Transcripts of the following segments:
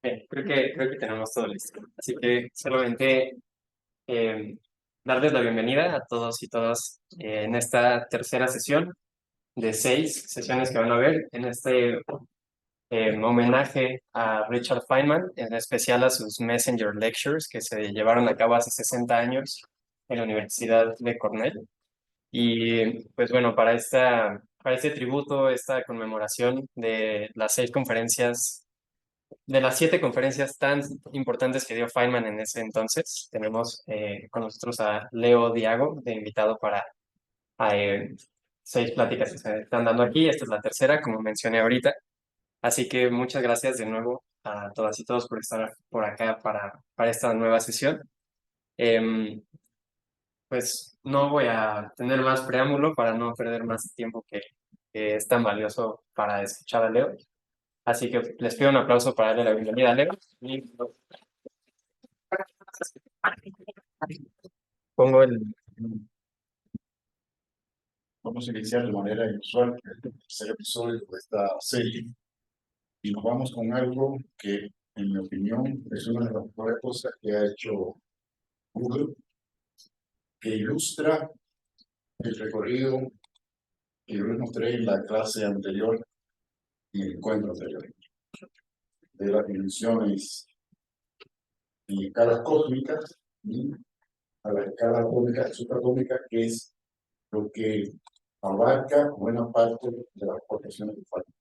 Bien, creo que tenemos todo listo. Así que solamente eh, darles la bienvenida a todos y todas en esta tercera sesión de 6 sesiones que van a ver en este homenaje a Richard Feynman, en especial a sus Messenger Lectures que se llevaron a cabo hace 60 años en la Universidad de Cornell. Y pues bueno, para este tributo, esta conmemoración de las 6 conferencias de las 7 conferencias tan importantes que dio Feynman en ese entonces, tenemos con nosotros a Leo Diago de invitado para 6 pláticas que se están dando aquí. Esta es la tercera, como mencioné ahorita. Así que muchas gracias de nuevo a todas y todos por estar por acá para esta nueva sesión. Em, pues no voy a tener más preámbulo para no perder más tiempo que es tan valioso para escuchar a Leo. Así que les pido un aplauso para darle la bienvenida a Leo. Y pongo el... Vamos a iniciar de manera inusual el tercer episodio de esta serie y nos vamos con algo que, en mi opinión, es una de las mejores cosas que ha hecho Google, que ilustra el recorrido que yo les mostré en la clase anterior, en el encuentro anterior, de las dimensiones en escalas cósmicas y a la escala atómica y subatómica, que es lo que abarca buena parte de las proporciones de falta.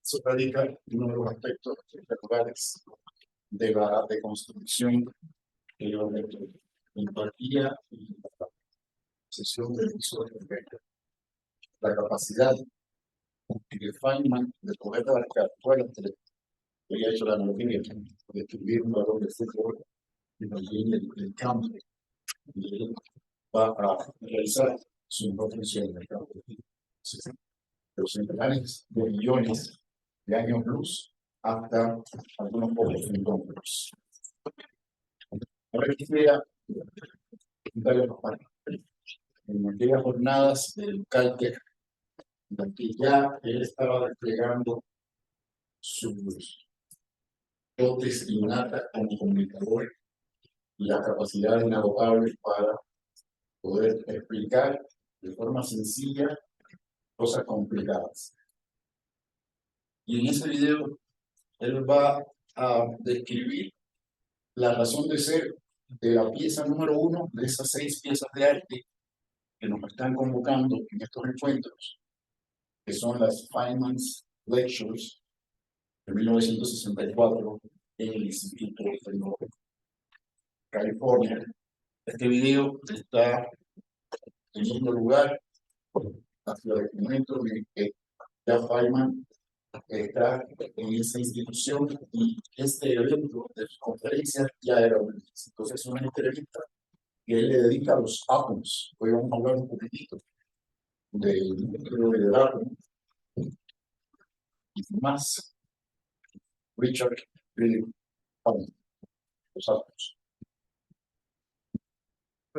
Eso radica en uno de los aspectos espectaculares de la deconstrucción que yo impartía en la sesión del episodio, la capacidad y de Feynman de poder abarcar toda la había hecho la analogía de escribir un valor de fútbol en la línea del campo y él va a realizar su mejor función en el campo. Los centenares de millones de años luz hasta algunos pocos centímetros. Ahora quisiera darle en aquellas jornadas del Caltech, en las que ya él estaba desplegando sus dotes innatas como comunicador y las capacidades inagotables para poder explicar de forma sencilla cosas complicadas. Y en ese video él va a describir la razón de ser de la pieza número 1 de esas 6 piezas de arte que nos están convocando en estos encuentros, que son las Feynman's Lectures de 1964 en el Instituto de California. Este video está teniendo lugar hacia el momento en el que ya Feynman está en esa institución y este evento de su conferencia ya era una entrevista. Entonces es una entrevista que él le dedica a los átomos. Hoy vamos a hablar un poquitito del núcleo del átomo y más Richard Philip Feynman, los átomos. I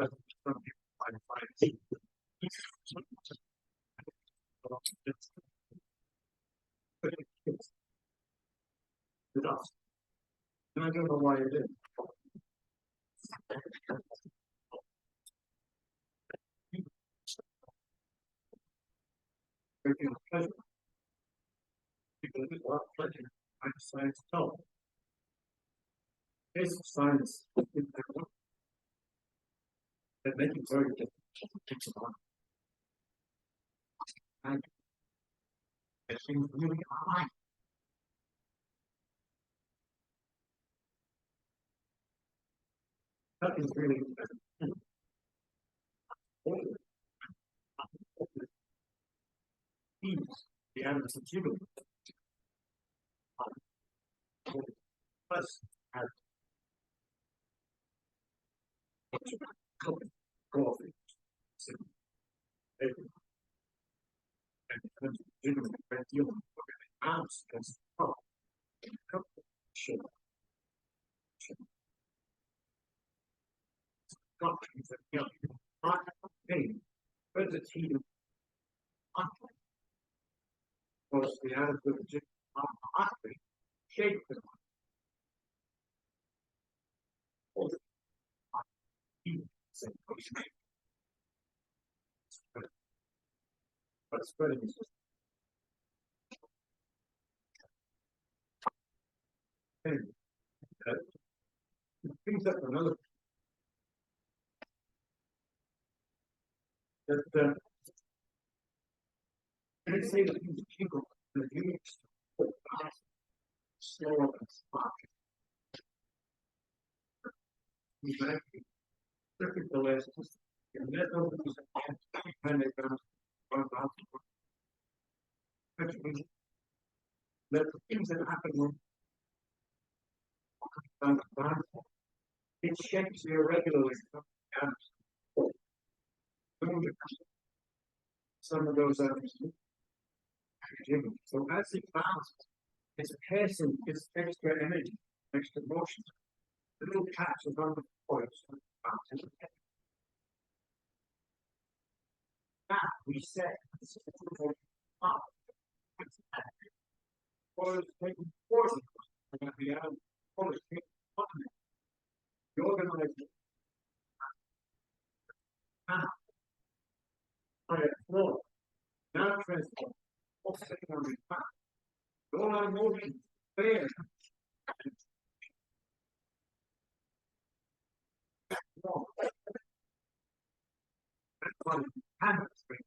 don't know why it is. Making a pleasure. Because it's a lot of pleasure. Science tell. It's science. That makes it very difficult. It takes a lot. And it seems really high. That is really the atoms of human. Plus, have coffee. And human great deal of ounce as well. Sure. Doctrines that young. Pain. But the team. Was the adequate object shaped them. But spreading is brings up another that let's say that the jingle the units slow up and spot. The last and that opens when they come that the things that happen it shapes the irregularly some of those atoms. So as it bounces, it's passing its extra energy, extra motion. The little capsules on the coils bouncing. Now we said this is the coils taking force and the atom coils taking fun. The organization now on a floor now transform all secondary fact. All our motion there. That's why the hammer string.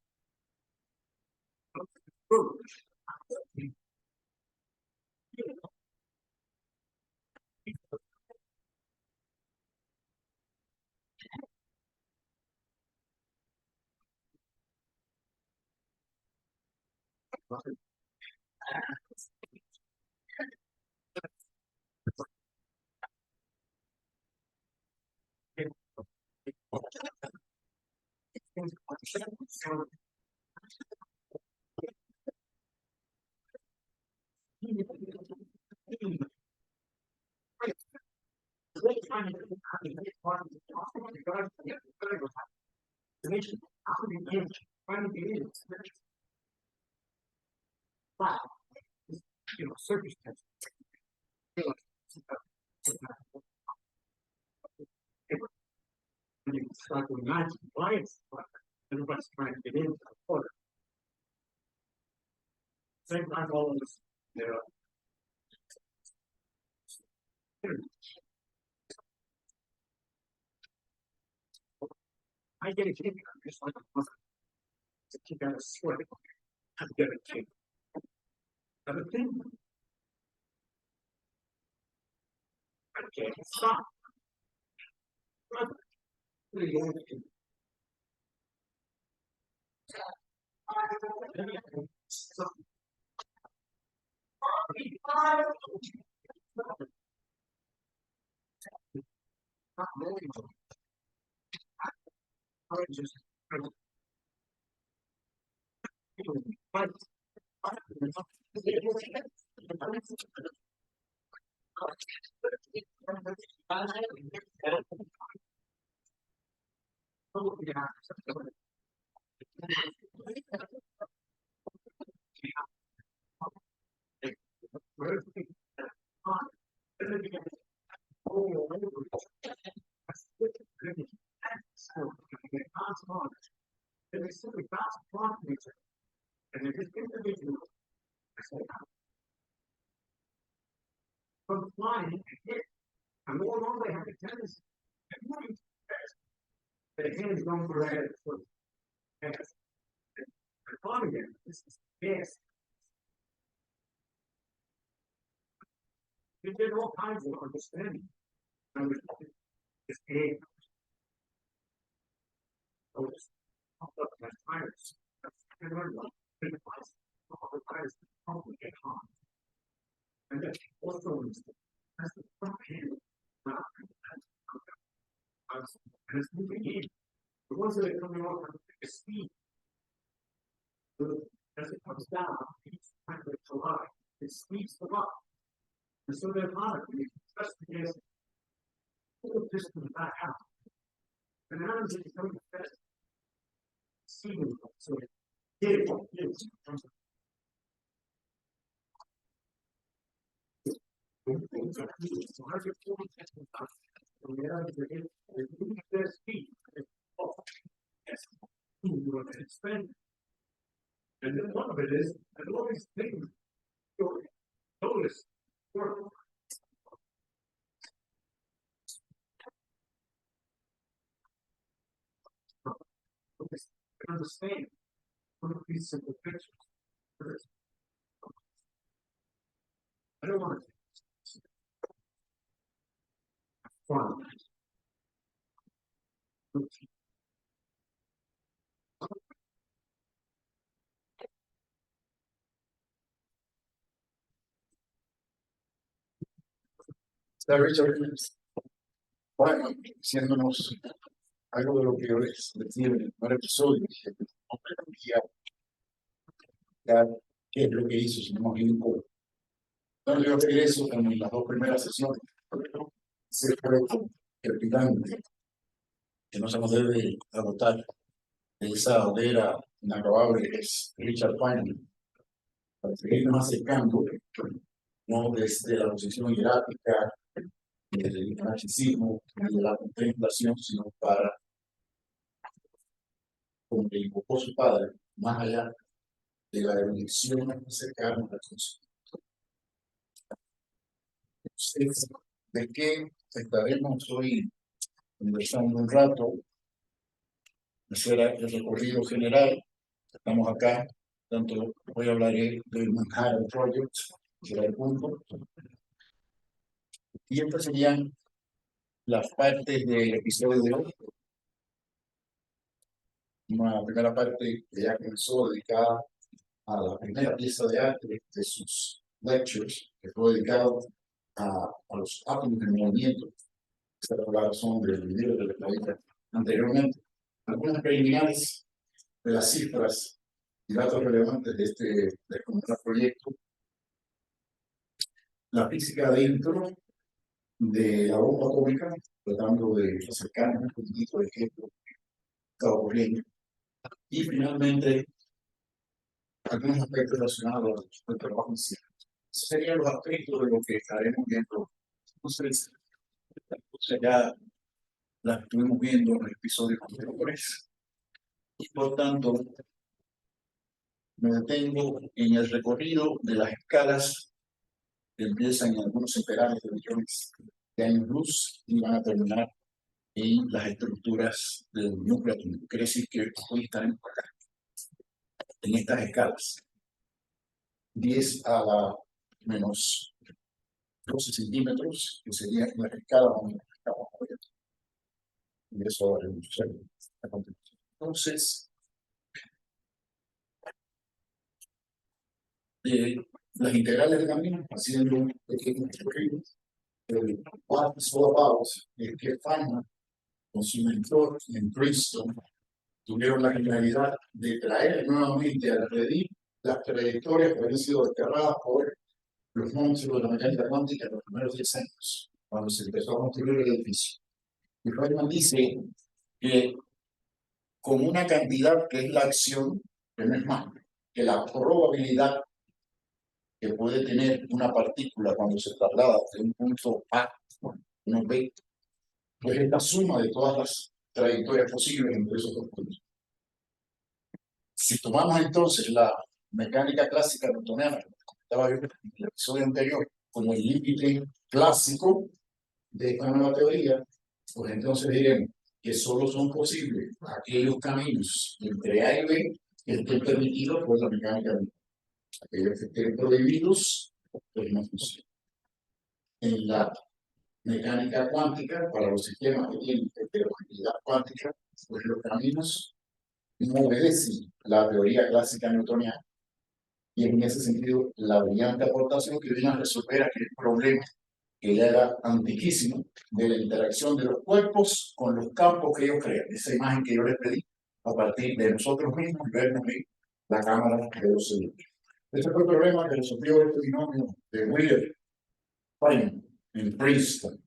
Está Richard, bueno, diciéndonos algo de lo que yo les decía en el primer episodio, que no pretendía explicar qué es lo que hizo, sino más bien cómo. Entonces yo regreso con las dos primeras sesiones. Se fue el gigante que no se nos debe agotar de esa hoguera inacabable que es Richard Feynman, para seguirnos acercando, no desde la posición hierática, del narcisismo, de la contemplación, sino para, como le invocó su padre, más allá de la elección, acercarnos al conocimiento. Entonces, ¿de qué estaremos hoy conversando un rato? Ese era el recorrido general. Estamos acá, tanto hoy hablaré del Manhattan Project, será el punto. Y estas serían las partes del episodio de hoy. Una primera parte que ya comenzó dedicada a la primera pieza de arte de sus lectures, que fue dedicado a los átomos en movimiento. Esta es la razón del video de la vida anteriormente. Algunas preliminares de las cifras y datos relevantes de este proyecto. La física dentro de la bomba atómica, tratando de acercarnos un poquito de qué está ocurriendo. Y finalmente, algunos aspectos relacionados al trabajo en sí. Esos serían los aspectos de lo que estaremos viendo. Entonces ya la estuvimos viendo en el episodio anteriores. Y por tanto, me detengo en el recorrido de las escalas que empiezan en algunos centenares de millones de años luz y van a terminar en las estructuras del núcleo atómico. Quiere decir que hoy estaremos acá, en estas escalas. 10 a la menos 12 centímetros, que sería la escala donde estamos hoy. Y eso va a reducir a continuación. Entonces, las integrales de camino, haciendo un pequeño recorrido, what is all about es que Feynman, con su mentor en Princeton, tuvieron la finalidad de traer nuevamente a la red las trayectorias que habían sido desterradas por los monstruos de la mecánica cuántica en los primeros 10 años, cuando se empezó a construir el edificio. Y Feynman dice que con una cantidad que es la acción, que no es más que la probabilidad que puede tener una partícula cuando se traslada de un punto A a un B, pues es la suma de todas las trayectorias posibles entre esos dos puntos. Si tomamos entonces la mecánica clásica newtoniana, que comentaba yo en el episodio anterior, como el límite clásico de esta nueva teoría, pues entonces diremos que solo son posibles aquellos caminos entre A y B que estén permitidos por la mecánica newtoniana. Aquellos que estén prohibidos, pues no funcionan. En la mecánica cuántica, para los sistemas que tienen heterogeneidad cuántica, pues los caminos no obedecen la teoría clásica newtoniana. Y en ese sentido, la brillante aportación que viene a resolver aquel problema que ya era antiquísimo de la interacción de los cuerpos con los campos que ellos crean. Esa imagen que yo les pedí a partir de nosotros mismos, vernos en la cámara de los segundos. Ese fue el problema que resolvió este binomio de William en Princeton.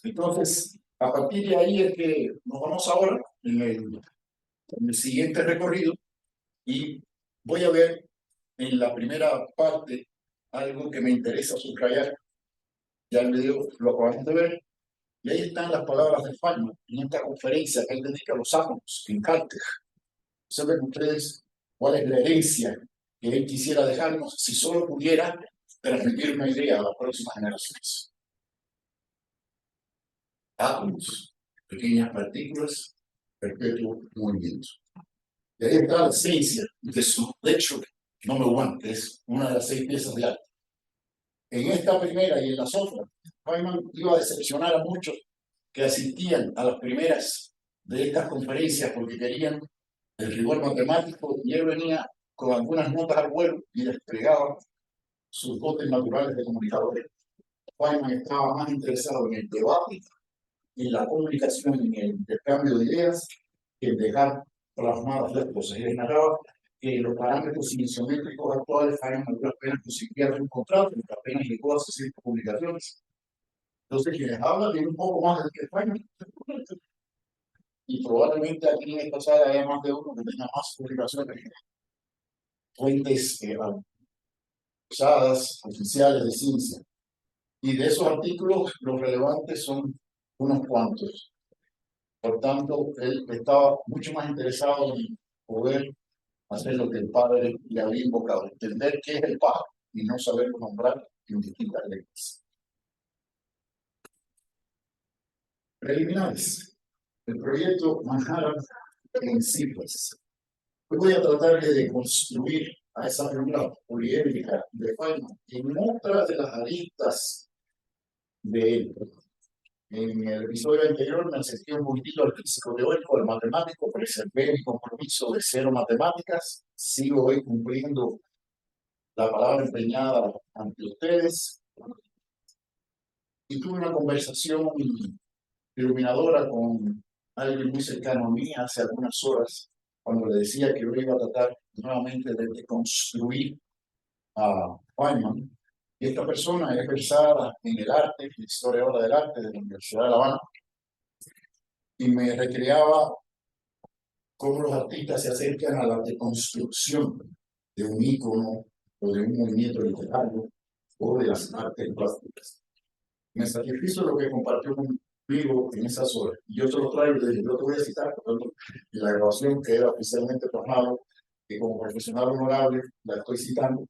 Entonces, a partir de ahí es que nos vamos ahora en el siguiente recorrido y voy a ver en la primera parte algo que me interesa subrayar. Ya el video lo acabamos de ver. Y ahí están las palabras de Feynman en esta conferencia que él dedica a los átomos en Caltech. Saben ustedes cuál es la herencia que él quisiera dejarnos si solo pudiera transmitir una idea a las próximas generaciones. Átomos, pequeñas partículas, perpetuo movimiento. Y ahí está la esencia de su lecture número 1, que es una de las 6 piezas de arte. En esta primera y en las otras, Feynman iba a decepcionar a muchos que asistían a las primeras de estas conferencias porque querían el rigor matemático, y él venía con algunas notas al vuelo y desplegaba sus dotes naturales de comunicador. Feynman estaba más interesado en el debate, en la comunicación, en el intercambio de ideas, que en dejar plasmadas las cosas. Él narraba que los parámetros isométricos actuales Feynman apenas conseguía encontrar, porque apenas llegó a 60 publicaciones. Entonces, quienes hablan tienen un poco más de que Feynman. Y probablemente aquí en esta sala haya más de uno que tenga más publicaciones, fuentes usadas, oficiales de ciencia. Y de esos artículos, los relevantes son unos cuantos. Por tanto, él estaba mucho más interesado en poder hacer lo que el padre le había invocado, entender qué es el padre y no saberlo nombrar en distintas lenguas. Preliminares. El proyecto Manhattan en cifras. Hoy voy a tratar de construir a esa figura poliédrica de Feynman en otra de las aristas de él. En el episodio anterior me acerqué un poquitito al físico teórico, al matemático, preservé mi compromiso de cero matemáticas, sigo hoy cumpliendo la palabra empeñada ante ustedes y tuve una conversación iluminadora con alguien muy cercano a mí hace algunas horas, cuando le decía que yo iba a tratar nuevamente de deconstruir a Feynman. Y esta persona es versada en el arte, historiadora del arte de la Universidad de La Habana, y me recreaba cómo los artistas se acercan a la deconstrucción de un ícono o de un movimiento literario o de las artes plásticas. Me satisfizo lo que compartió conmigo en esas horas. Yo te lo traigo y yo te voy a citar, por ejemplo, en la grabación que era oficialmente plasmado, que como profesional honorable la estoy citando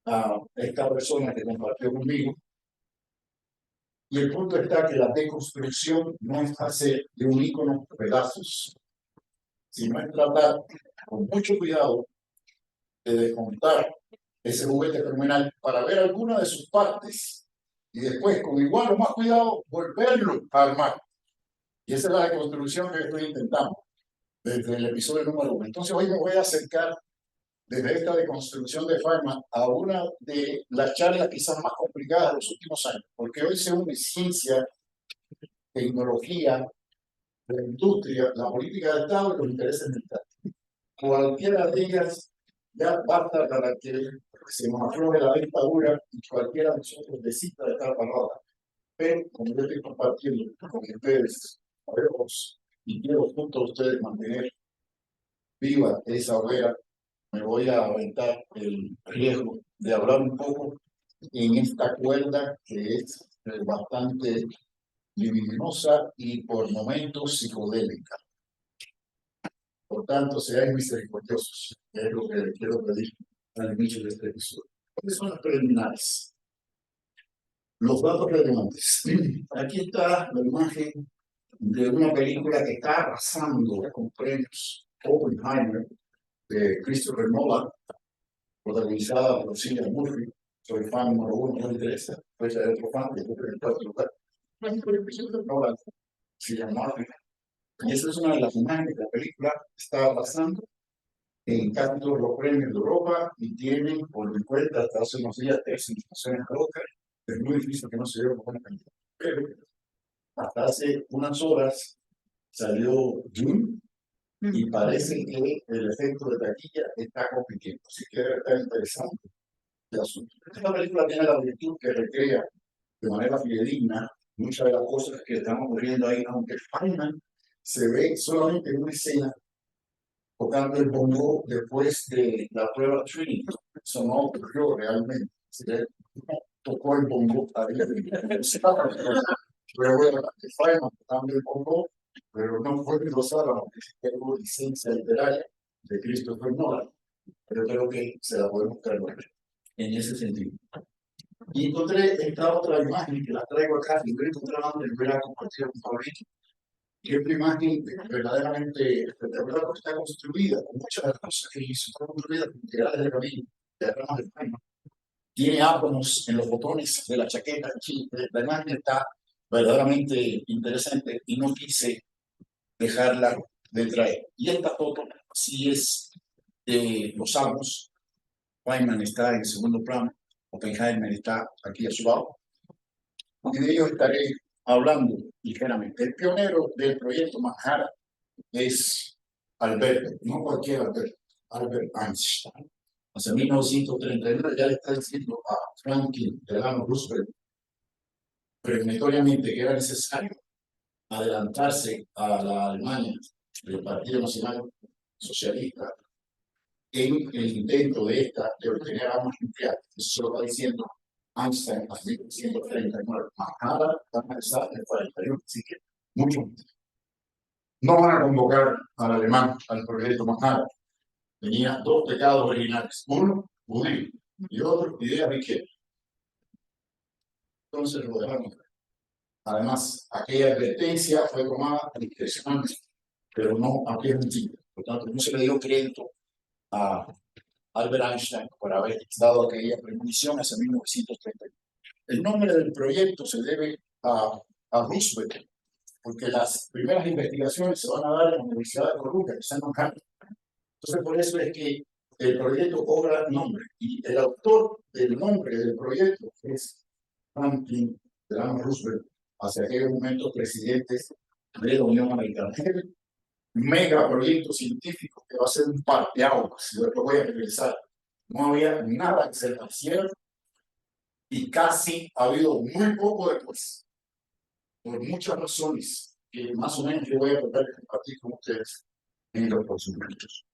a esta persona que compartió conmigo. Y el punto está que la deconstrucción no es hacer de un ícono pedazos, sino es tratar con mucho cuidado de desmontar ese juguete fenomenal para ver alguna de sus partes y después, con igual o más cuidado, volverlo a armar. Y esa es la deconstrucción que estoy intentando desde el episodio número 1. Entonces hoy me voy a acercar desde esta deconstrucción de Feynman a una de las charlas quizás más complicadas de los últimos años, porque hoy se une ciencia, tecnología, la industria, la política de Estado y los intereses militares. Cualquiera de ellas ya basta para que se nos afloje la dictadura y cualquiera de nosotros decida de estar parada. Pero como yo estoy compartiendo con ustedes, sabemos y quiero junto a ustedes mantener viva esa hoguera, me voy a aventar el riesgo de hablar un poco en esta cuerda que es bastante libidinosa y por momentos psicodélica. Por tanto, sean misericordiosos, es lo que quiero pedir al inicio de este episodio. ¿Cuáles son las preliminares? Los datos relevantes. Aquí está la imagen de una película que está arrasando con premios, Oppenheimer, de Christopher Nolan, protagonizada por Cillian Murphy. Soy fan número 1, no me interesa. Pues hay otro fan que es el cuarto lugar. Christopher Nolan, Cillian Murphy. Y esa es una de las imágenes de la película. Está pasando en casi todos los premios de Europa y tienen, por mi cuenta, hasta hace unos días, 3 invitaciones a Oscar. Es muy difícil que no se lleve buena calidad. Pero hasta hace unas horas salió Dune y parece que el efecto de taquilla está compitiendo. Así que debe estar interesante el asunto. Esta película tiene la virtud que recrea de manera fidedigna muchas de las cosas que estamos ocurriendo ahí, aunque Feynman se ve solamente en una escena tocando el bongo después de la prueba Trinity. Eso no ocurrió realmente. No tocó el bongo ahí. Pero bueno, Feynman tocando el bongo, pero no fue glosada, porque tengo licencia literaria de Christopher Nolan, pero creo que se la podemos traer en ese sentido. Y encontré esta otra imagen que la traigo acá, y voy a encontrar donde voy a compartir con Fabricio, que es una imagen verdaderamente espectacular porque está construida con muchas de las cosas que hizo, está construida con integrales de camino, diagramas de Feynman. Tiene átomos en los botones de la chaqueta. La imagen está verdaderamente interesante y no quise dejarla de traer. Y esta foto sí es de los amos. Feynman está en segundo plano, Oppenheimer está aquí a su lado. Y de ello estaré hablando ligeramente. El pionero del proyecto Manhattan es Albert, no cualquier Albert, Albert Einstein. Hace 1939 ya le está diciendo a Franklin Delano Roosevelt premonitoriamente que era necesario adelantarse a la Alemania del Partido Nacional Socialista en el intento de esta de obtener armas nucleares. Eso lo está diciendo Einstein a 1939. Manhattan va a empezar en el 41, así que mucho más. No van a convocar al alemán al proyecto Manhattan. Tenía dos pecados originales. Uno, judío, y otro, idea de izquierda. Entonces lo dejamos. Además, aquella advertencia fue tomada discrecionalmente, pero no a pie juntillas. Por tanto, no se le dio crédito a Albert Einstein por haber dado aquella premonición hace 1930. El nombre del proyecto se debe a Roosevelt, porque las primeras investigaciones se van a dar en la Universidad de Columbia, que está en Manhattan. Entonces, por eso es que el proyecto cobra nombre y el autor del nombre del proyecto es Franklin Delano Roosevelt, hacia aquellos momentos presidentes de la Unión Americana. Es el mega proyecto científico que va a ser un parteaguas, y después voy a regresar. No había nada que se hiciera y casi ha habido muy poco después, por muchas razones que más o menos yo voy a tratar de compartir con ustedes en los próximos minutos.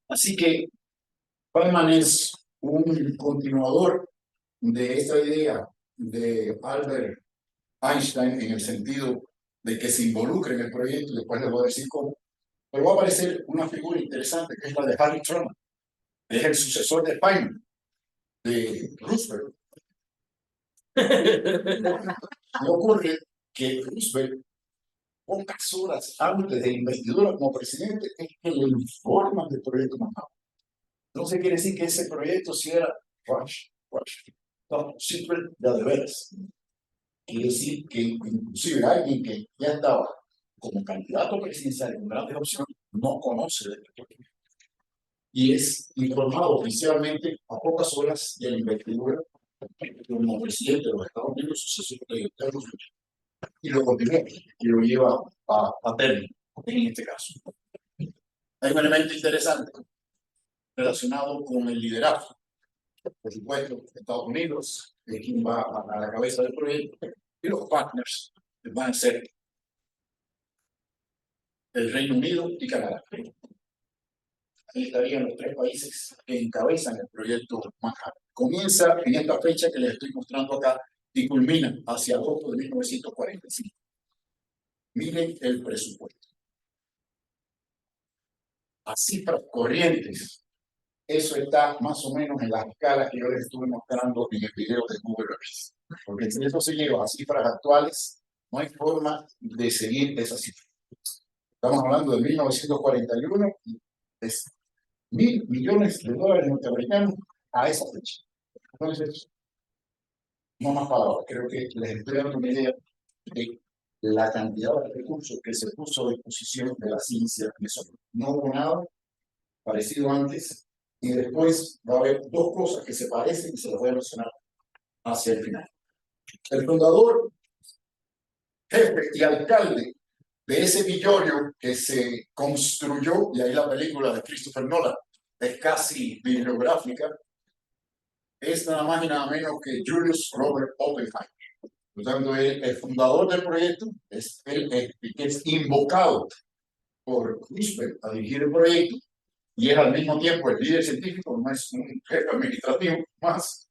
Así que Feynman es un continuador de esta idea de Albert Einstein en el sentido de que se involucre en el proyecto, después les voy a decir cómo. Pero va a aparecer una figura interesante que es la de Harry Truman, que es el sucesor de Feynman, de Roosevelt. Y ocurre que Roosevelt, pocas horas antes de investidura como presidente, es que le informan del proyecto Manhattan. Entonces quiere decir que ese proyecto sí era secret de veras. Quiere decir que inclusive alguien que ya estaba como candidato presidencial en grandes opciones no conoce de este proyecto. Y es informado oficialmente a pocas horas de la investidura como presidente de los Estados Unidos, sucesor de Roosevelt, y lo continúa y lo lleva a término, en este caso. Hay un elemento interesante relacionado con el liderazgo. Por supuesto, Estados Unidos es quien va a la cabeza del proyecto, y los partners van a ser el Reino Unido y Canadá. Ahí estarían los tres países que encabezan el proyecto Manhattan. Comienza en esta fecha que les estoy mostrando acá y culmina hacia agosto de 1945. Miren el presupuesto. A cifras corrientes, eso está más o menos en las escalas que yo les estuve mostrando en el video de Google Earth. Porque si eso se lleva a cifras actuales, no hay forma de seguir esa cifra. Estamos hablando de 1941 y es $1.000 millones norteamericanos a esa fecha. Entonces, no más palabras, creo que les estoy dando una idea de la cantidad de recursos que se puso a disposición de la ciencia. Eso no hubo nada parecido antes, y después va a haber dos cosas que se parecen y se las voy a mencionar hacia el final. El fundador, jefe y alcalde de ese millorio que se construyó, y ahí la película de Christopher Nolan es casi bibliográfica, es nada más y nada menos que Julius Robert Oppenheimer. Por lo tanto, el fundador del proyecto es el que es invocado por Roosevelt a dirigir el proyecto y es al mismo tiempo el líder científico, no es un jefe administrativo más,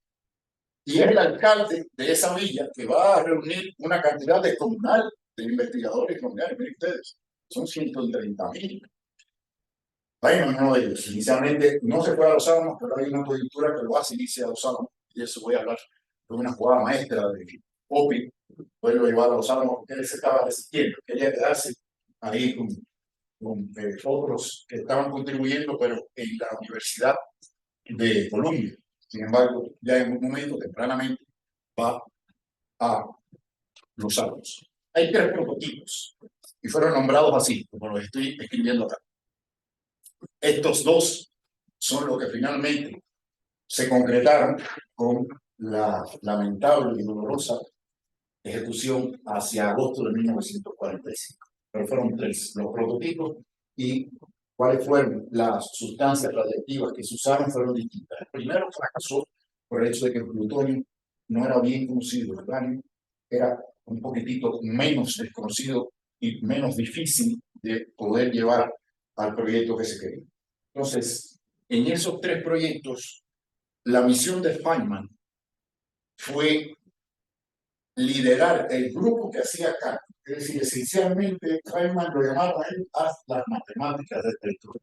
y es el alcalde de esa villa que va a reunir una cantidad descomunal de investigadores comunales. Miren ustedes, son 130.000. Hay uno de ellos. Inicialmente no se fue a Los Álamos, pero hay una coyuntura que lo hace irse a Los Álamos, y eso voy a hablar de una jugada maestra de Opie, lo llevar a Los Álamos porque él se estaba resistiendo, quería quedarse ahí con otros que estaban contribuyendo, pero en la Universidad de Columbia. Sin embargo, ya en un momento tempranamente va a Los Álamos. Hay tres prototipos y fueron nombrados así, como los estoy escribiendo acá. Estos dos son los que finalmente se concretaron con la lamentable y dolorosa ejecución hacia agosto de 1945. Pero fueron tres los prototipos, y cuáles fueron las sustancias radiactivas que se usaron fueron distintas. El primero fracasó por el hecho de que el plutonio no era bien conocido, el uranio era un poquitito menos desconocido y menos difícil de poder llevar al proyecto que se quería. Entonces, en esos tres proyectos, la misión de Feynman fue liderar el grupo que hacía cálculo. Es decir, esencialmente, Feynman lo llamaron a él a las matemáticas del electrón,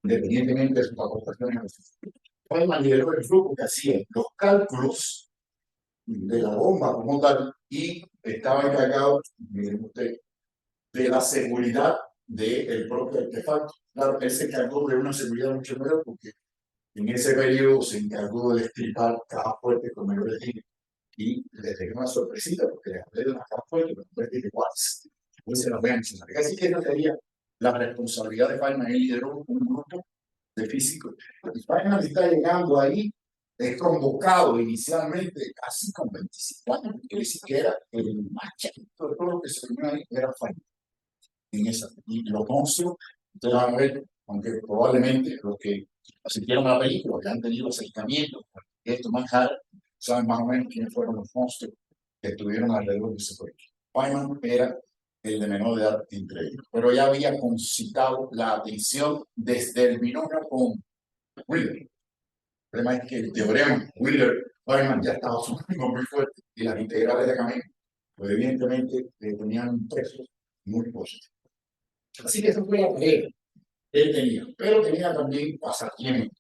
independientemente de sus aportaciones. Feynman lideró el grupo que hacía los cálculos de la bomba como tal y estaba encargado, miren usted, de la seguridad del propio artefacto. Claro, él se encargó de una seguridad mucho mayor porque en ese periodo se encargó de destripar cajas fuertes con menores límites. Y les dejé una sorpresita porque les hablé de una caja fuerte, pero después dije, ¿cuáles? Después se las voy a mencionar. Así que esa sería la responsabilidad de Feynman. Él lideró un grupo de físico. Y Feynman está llegando ahí, es convocado inicialmente casi con 25 años, que ni siquiera el más chiquito de todo lo que se reunió ahí era Feynman. En esa, y los monstruos, ustedes van a ver, aunque probablemente los que asistieron a la película, que han tenido acercamientos con esto Manhattan, saben más o menos quiénes fueron los monstruos que estuvieron alrededor de ese proyecto. Feynman era el de menor edad entre ellos, pero ya había concitado la atención desde el binomio con Wheeler. El problema es que el teorema Wheeler-Feynman ya estaba sumando muy fuerte y las integrales de camino, pues evidentemente tenían un peso muy positivo. Así que eso fue la que él tenía, pero tenía también pasatiempos.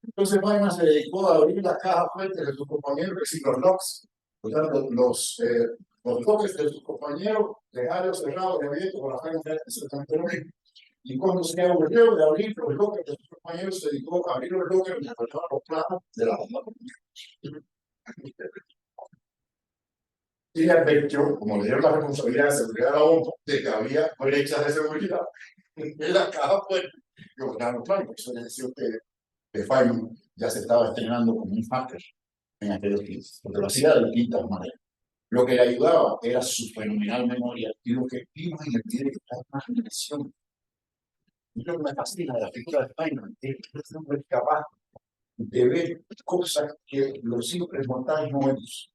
Entonces Feynman se dedicó a abrir las cajas fuertes de sus compañeros, es decir, los locks, o sea, los bloques de sus compañeros, dejarlos cerrados y abiertos con las cajas exactamente lo mismo. Y cuando se aburrió de abrir los bloques de sus compañeros, se dedicó a abrir los bloques y a cortar los planos de la bomba. Y le advirtió, como le dieron la responsabilidad de seguridad de la bomba, de que había brechas de seguridad en la caja fuerte. Y cortaron los planos, eso le decía que Feynman ya se estaba estrenando como un hacker en aquellos días, porque lo hacía de distintas maneras. Lo que le ayudaba era su fenomenal memoria y lo que vimos en el video era una impresión. Y lo que me fascina de la figura de Feynman es que es un hombre capaz de ver cosas que los simples mortales no vemos.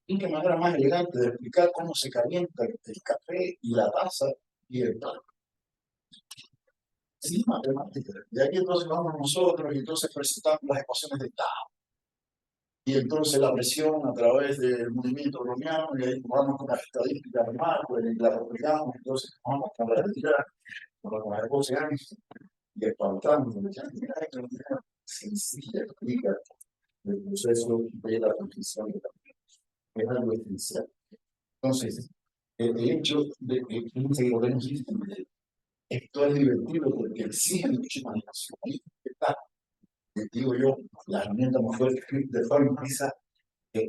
Y qué manera más elegante de explicar cómo se calienta el café y la taza y el pan. Sí, matemáticas. De aquí entonces vamos nosotros y entonces presentamos las ecuaciones de Tao. Y entonces la presión a través del movimiento browniano, y ahí vamos con las estadísticas de Marco, y la aplicamos, entonces vamos con la realidad, con las cosas y espantamos, sencilla, explica el proceso de la transición de la es algo esencial. Entonces, el hecho de que lo vemos esto es divertido porque exige mucha imaginación. Ahí está, digo yo, la herramienta más fuerte de Feynman, esa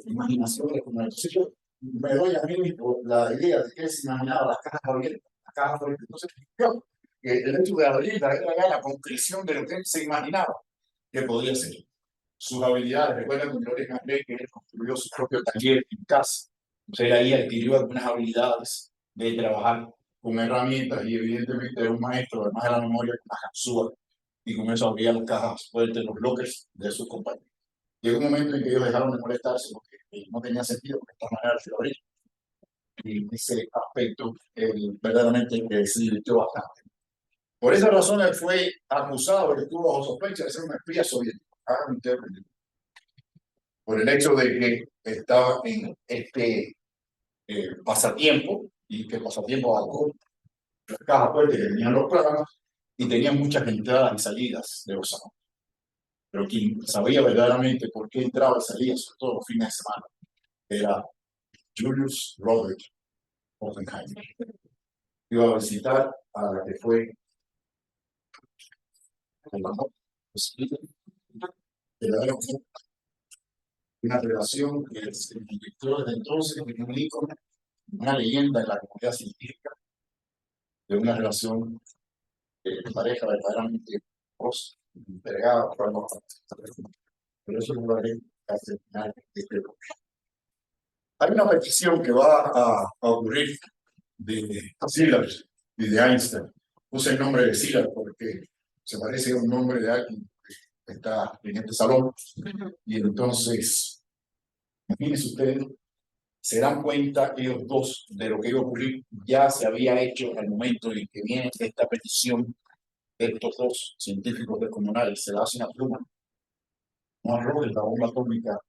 imaginación de como entonces yo me doy a mí mismo la idea de que se imaginaba las cajas abiertas, las cajas abiertas. Entonces, yo, el hecho de abrirla era ya la concreción de lo que él se imaginaba que podía ser. Sus habilidades, recuerda con Gloria Candé que él construyó su propio taller en casa. Entonces, él ahí adquirió algunas habilidades de trabajar con herramientas y evidentemente era un maestro, además de la memoria, con la capsula, y con eso abría las cajas fuertes, los bloques de sus compañeros. Llegó un momento en que ellos dejaron de molestarse porque no tenía sentido, porque de esta manera se abría. Y ese aspecto verdaderamente se divirtió bastante. Por esa razón él fue acusado, él estuvo bajo sospecha de ser un espía soviético, por el hecho de que estaba en este pasatiempo, y que pasatiempo alcohol, las cajas fuertes que tenían los planos, y tenían muchas entradas y salidas de los salones. Pero quien sabía verdaderamente por qué entraba y salía, sobre todo los fines de semana, era Julius Robert Oppenheimer. Iba a visitar a la que fue una relación que se convirtió desde entonces en un ícono, una leyenda en la comunidad científica, de una relación de pareja verdaderamente entregada por ambas partes. Pero eso no lo haré hasta el final de este bloque. Hay una petición que va a ocurrir de Szilard y de Einstein. Puse el nombre de Szilard porque se parece a un nombre de alguien que está en este salón. Y entonces, imagínense ustedes, se dan cuenta ellos dos de lo que iba a ocurrir. Ya se había hecho en el momento en que viene esta petición de estos dos científicos descomunales. Se la hacen a Truman. No arrojen la bomba atómica.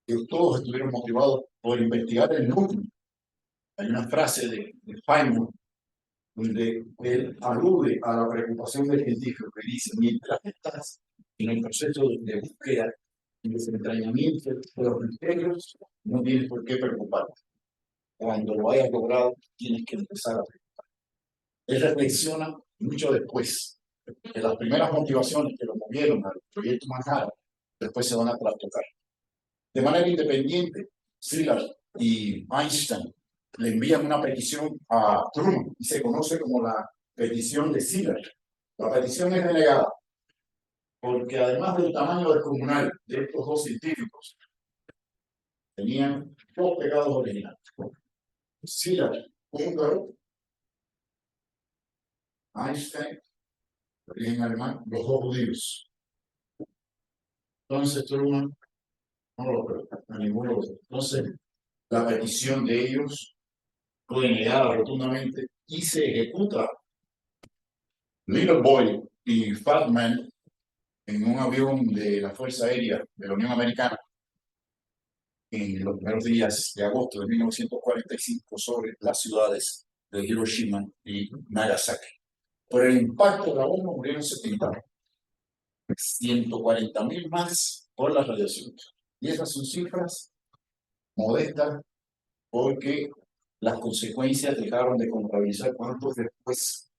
Ellos todos estuvieron motivados por investigar el núcleo. Hay una frase de Feynman donde él alude a la preocupación del científico que dice, mientras estás en el proceso de búsqueda y desentrañamiento de los misterios, no tienes por qué preocuparte. Cuando lo hayas logrado, tienes que empezar a preocuparte. Él reflexiona mucho después que las primeras motivaciones que lo movieron al proyecto Manhattan, después se van a trastocar. De manera independiente, Szilard y Einstein le envían una petición a Truman y se conoce como la petición de Szilard. La petición es denegada, porque además del tamaño descomunal de estos dos científicos, tenían dos pecados originales. Sila, húngaro, Einstein, de origen alemán, los dos judíos. Entonces, Truman no lo creo, a ninguno de los dos. Entonces, la petición de ellos fue negada rotundamente y se ejecuta Little Boy y Fat Man en un avión de la Fuerza Aérea de la Unión Americana en los primeros días de agosto de 1945 sobre las ciudades de Hiroshima y Nagasaki. Por el impacto de la bomba murieron 140,000 más por la radiación. Y esas son cifras modestas porque las consecuencias dejaron de contabilizar cuántos después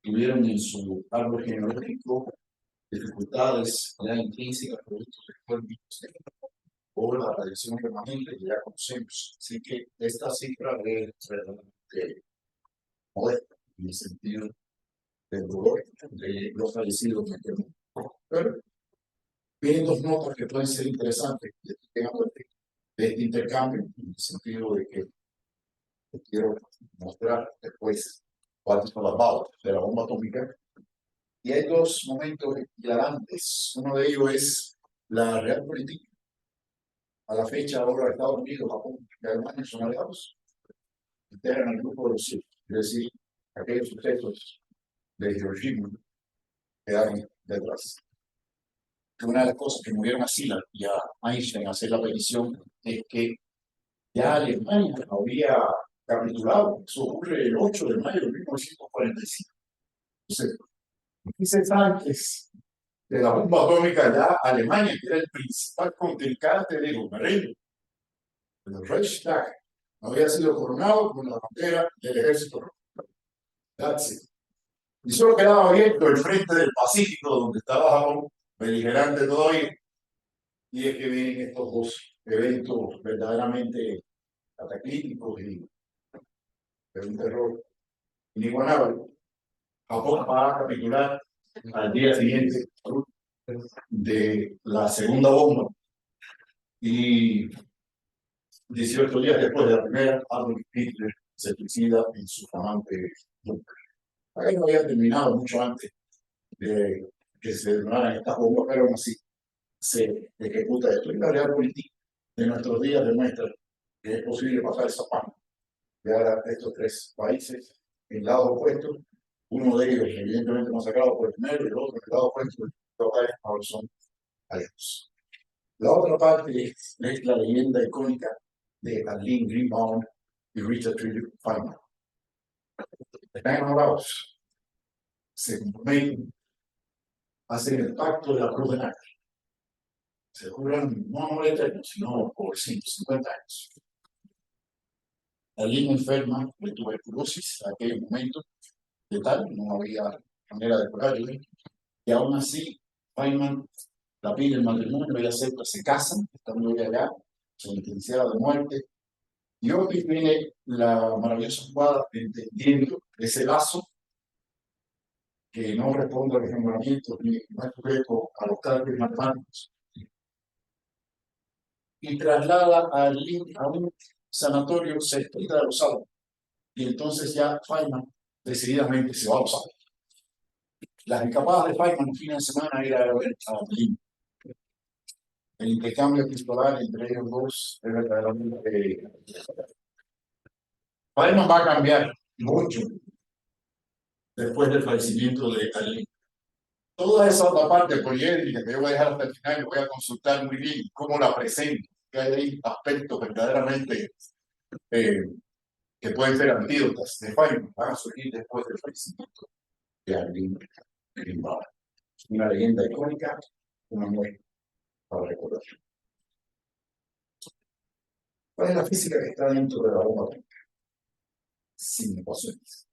tuvieron en su árbol genealógico dificultades ya intrínsecas, productos de o la radiación permanente que ya conocemos. Así que esta cifra es realmente modesta en el sentido del dolor de los fallecidos. Pero vienen dos notas que pueden ser interesantes de este intercambio, en el sentido de que quiero mostrar después cuáles son las balas de la bomba atómica. Y hay dos momentos hilarantes. Uno de ellos es la realpolitik. A la fecha, ahora Estados Unidos, Japón y Alemania son aliados. Integran el grupo de los 7. Es decir, aquellos sujetos de Hiroshima quedaron detrás. Una de las cosas que murieron a Sila y a Einstein a hacer la petición es que ya Alemania había capitulado. Eso ocurre el 8 de mayo de 1945. Entonces, 15 antes de la bomba atómica, ya Alemania, que era el principal contrincante de Goebbels, el Reichstag, había sido coronado con la bandera del ejército nazi. Y solo quedaba abierto el frente del Pacífico, donde estaba Japón, beligerante todavía. Y es que vienen estos dos eventos verdaderamente cataclísmicos y de un terror inigualable. Japón va a capitular al día siguiente de la segunda bomba y 18 días después de la primera, Adolf Hitler se suicida en su flamante búnker. Ahí no había terminado mucho antes de que se detonaran estas bombas, pero aún así se ejecuta esto. Y la realidad política de nuestros días demuestra que es posible pasar esa página de ahora estos tres países en lados opuestos, uno de ellos evidentemente masacrado por el primero y el otro en el lado opuesto, ahora son aliados. La otra parte es la leyenda icónica de Aline Greenbaum y Richard Feynman. Están enamorados, se comprometen, hacen el pacto de la Cruz de Nácar. Se juran no amor eterno, sino por 150 años. Aline enferma de tuberculosis en aquel momento, de tal, no había manera de curarlo, y aún así Feynman la pide el matrimonio, ella acepta, se casan, estando ella allá, sentenciada de muerte. Y hoy viene la maravillosa jugada entendiendo ese lazo que no responde a los nombramientos ni no es sujeto a los cálculos matemáticos. Y traslada a un sanatorio cerquita de Los Álamos. Y entonces ya Feynman decididamente se va a Los Álamos. Las escapadas de Feynman el fin de semana era a ver a Berlín. El intercambio epistolar entre ellos dos es verdaderamente. Feynman va a cambiar mucho después del fallecimiento de Aline. Toda esa otra parte poliédrica que yo voy a dejar hasta el final, voy a consultar muy bien cómo la presento, que hay aspectos verdaderamente que pueden ser antídotas de Feynman, van a surgir después del fallecimiento de Aline Greenbaum. Una leyenda icónica, una muerte para recordar. ¿Cuál es la física que está dentro de la bomba atómica? Sin ecuaciones.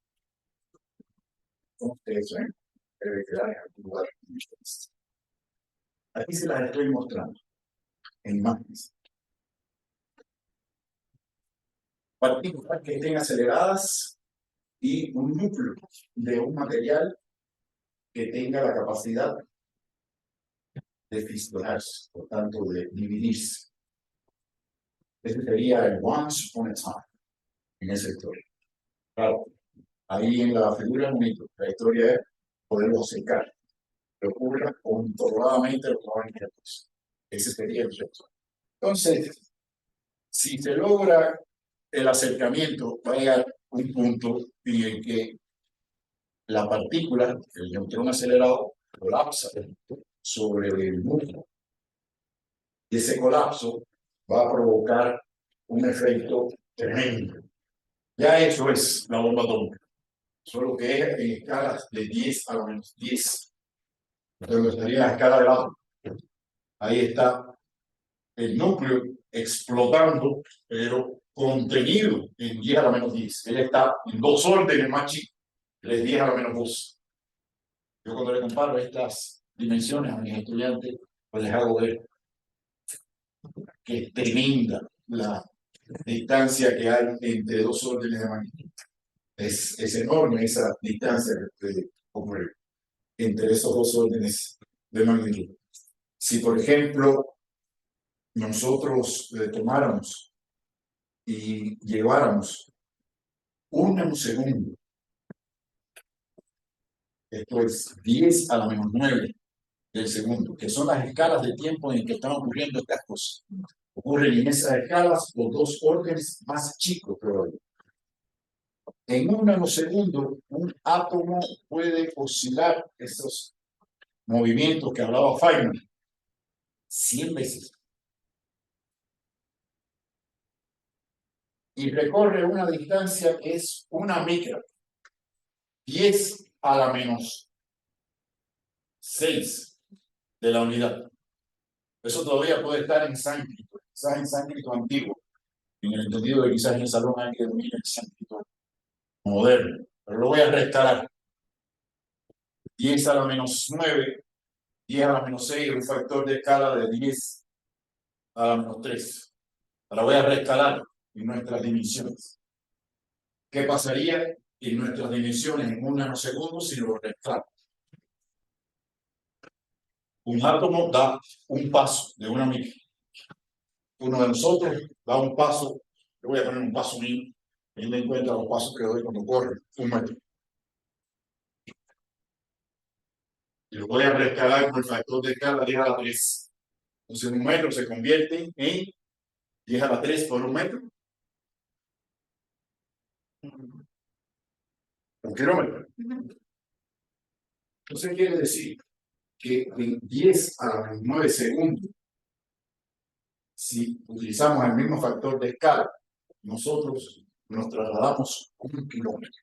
Ustedes ven, debe quedar en algún lugar. Aquí se las estoy mostrando en imágenes. Partículas que estén aceleradas y un núcleo de un material que tenga la capacidad de fissionarse, por tanto, de dividirse. Ese sería el once upon a time en esa historia. Claro, ahí en la figura bonito, la historia es poderlo acercar, que ocurra controladamente lo que va a venir después. Ese sería el reto. Entonces, si se logra el acercamiento, va a llegar un punto en el que la partícula, el neutrón acelerado, colapsa sobre el núcleo. Y ese colapso va a provocar un efecto tremendo. Ya eso es la bomba atómica, solo que es en escalas de 10 a la menos 10. Entonces estaría en la escala del átomo. Ahí está el núcleo explotando, pero contenido en 10 a la menos 10. Él está en 2 órdenes más chicos, él es 10 a la menos 2. Yo cuando le comparo estas dimensiones a mis estudiantes, pues les hago ver que es tremenda la distancia que hay entre 2 órdenes de magnitud. Es enorme esa distancia que ocurre entre esos 2 órdenes de magnitud. Si, por ejemplo, nosotros tomáramos y lleváramos un nanosegundo, esto es 10 a la menos 9 del segundo, que son las escalas de tiempo en que están ocurriendo estas cosas. Ocurren en esas escalas los 2 órdenes más chicos, pero en un nanosegundo un átomo puede oscilar esos movimientos que hablaba Feynman 100 veces. Y recorre una distancia que es una micra, 10 a la menos 6 de la unidad. Eso todavía puede estar en sánscrito, quizás en sánscrito antiguo, en el entendido de quizás en el salón hay que dominar el sánscrito moderno, pero lo voy a restaurar. 10 a la menos 9, 10 a la menos 6, un factor de escala de 10 a la menos 3. Ahora voy a reescalar en nuestras dimensiones. ¿Qué pasaría en nuestras dimensiones en un nanosegundo si lo reescalamos? Un átomo da un paso de una micra. Uno de nosotros da un paso, yo voy a poner un paso mío, teniendo en cuenta los pasos que doy cuando corro, 1 metro. Y lo voy a reescalar con el factor de escala 10 a la 3. Entonces 1 metro se convierte en 10 a la 3 por 1 metro. 1 kilómetro. Entonces quiere decir que en 10 a la menos 9 segundos, si utilizamos el mismo factor de escala, nosotros nos trasladamos 1 kilómetro.